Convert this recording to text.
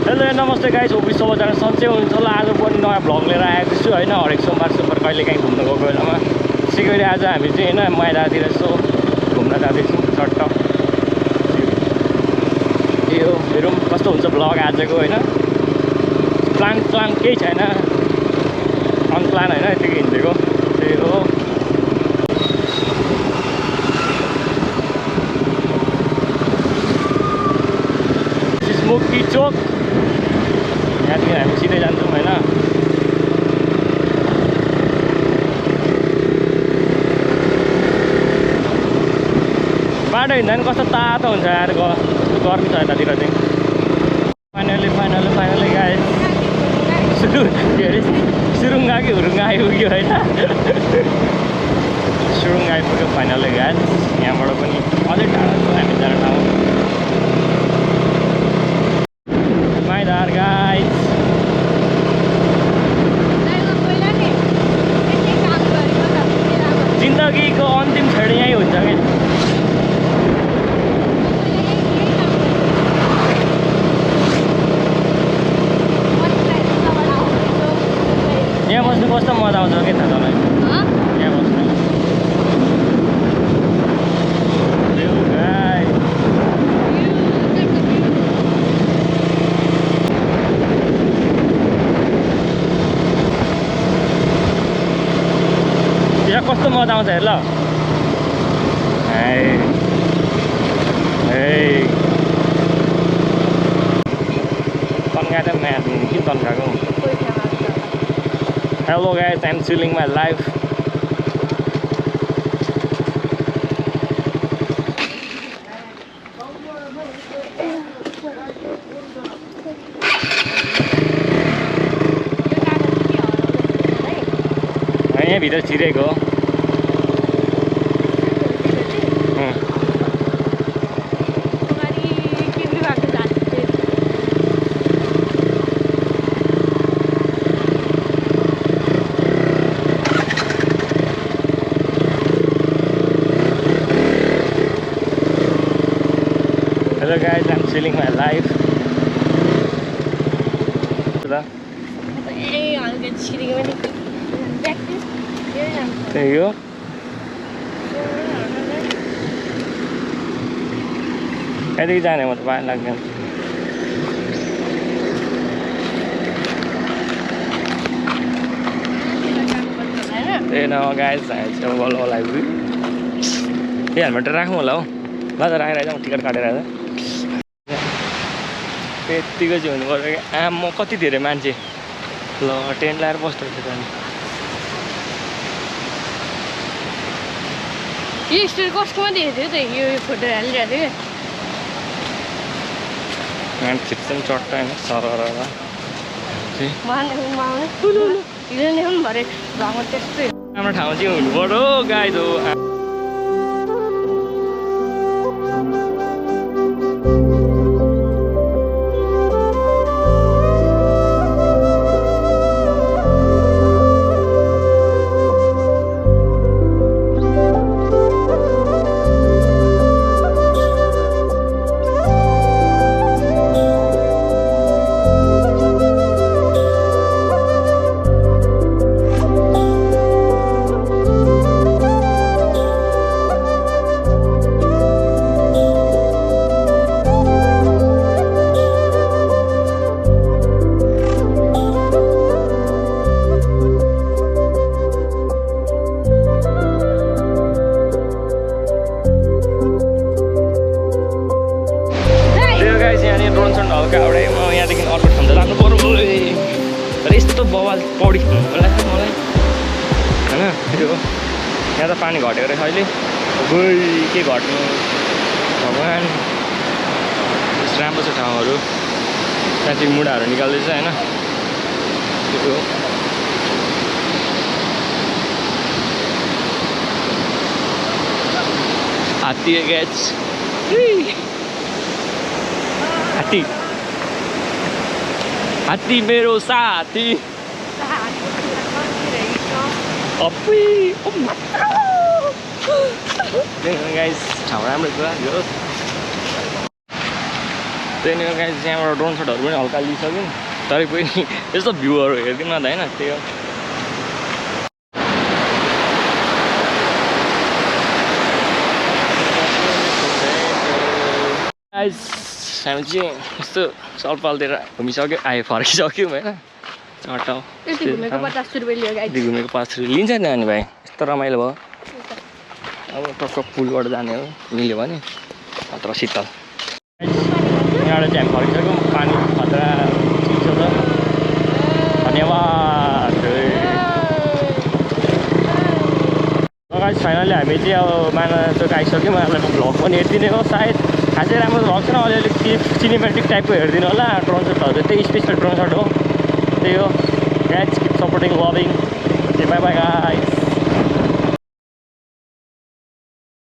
Hello नमस्ते guys, hope सबैजना सन्चै हुनुहुन्छ होला। आज पनि नयाँ भ्लग लिएर आएको छु होइन। हरेक सोमबार कहिले काहीँ घुम्न गएको बेलामा त्यसै गरी आज हामी चाहिँ होइन मैदातिर यसो घुम्न जाँदैछौँ चट्ट। यो हेरौँ कस्तो हुन्छ भ्लग आजको होइन। प्लान केही छैन, अनप्लान होइन, यतिकै हिँडेको त्यही हो। मुक्ति चोक यहाँदेखि हामी सिधै जान्छौँ होइन। बाटो हिँड्दा पनि कस्तो तातो हुन्छ यार, गर्मी छ यतातिर चाहिँ। फाइनली गाइस के अरे सुरुङ्गा कि हुरुङ्गा आइपुग्यो होइन। सुरुङ्गा आइपुग्यो फाइनली गाइस। यहाँबाट पनि अझै टाढा छ हामी जाने ठाउँ। माइदार गाइस जिन्दगीको अन्तिम क्षण यहीँ हुन्छ क्या। यहाँ बस्नु कस्तो मजा आउँछ के थाहा तपाईँ यहाँ बस्नु। यहाँ कस्तो मजा आउँछ हेर ल। तन्का त म्याथ किन तन्काको। Hello guys, I'm chilling my life. यहाँ भित्र छिरेको हो। Hello guys, I'm chilling my life. त्यही हो। कहाँदेखि जाने म त पानी लाग्दैन। त्यही न गाइस, बल्ल आइपुग्यो। त्यही हेलमेट राखौँ होला हौ। ल त राखेर आइज, म टिकट काटेर आइज। यत्तिको चाहिँ हुनु पर्यो क्या। म कति धेरै मान्छे ल टेन्ट लगाएर बस्दो रहेछ त। यो स्टोरी कसकोमा देखेको थियो त यो फोटो हालिरहेको थियो क्या। खिच्छौँ चट्ट होइन सरर भरे भ्लगमा त्यस्तै राम्रो ठाउँ चाहिँ हुनु पर्यो गाइज हो। यहाँदेखि अर्को ठाउँ त जानु पर्यो। तर यस्तो बवाल पौडी लाग्छ मलाई होइन। त्यो यहाँ त पानी घटेको रहेछ अहिले। गई के घट्नु भगवान्। राम्रो छ ठाउँहरू। त्यहाँ चाहिँ मुढाहरू निकाल्दैछ होइन। त्यो हात्ती ग्याच हात्ती हात्ती मेरो साथी। गाइस ठाउँ राम्रो छ यो। त्यही नै गाइस यहाँबाट ड्रोन सटहरू पनि हल्का लिइसक्यौँ तरै पनि यस्तो भ्यूहरू हेरिदिउँ न त होइन त्यही हो गाइस हामी चाहिँ यस्तो सलपालतिर घुमिसक्यो फर्किसक्यौँ होइन चट्टाउ यति घुमेको 50 रुपियाँ लियो गाइस यति घुमेको 5 रुपियाँ लिन्छ नि अनि भाइ यस्तो रमाइलो भयो अब टक्क पुलबाट जाने हो मिल्यो भने अत्र शीतल यहाँबाट चाहिँ हामी फर्किसक्यौँ पानी खतरा चिसो छ धन्यवाद गाइस फाइनली हामी चाहिँ अब मानाचोक आइसक्यौँ उहाँलाई भ्लग पनि हेरिदिने हो सायद खासै राम्रो भ्लग छैन अलिअलि सिनेमेटिक टाइपको हेरिदिनु होला ड्रोन सटहरू त्यही स्पेसल ड्रोन सट हो त्यही हो guys keep supporting loving by by guys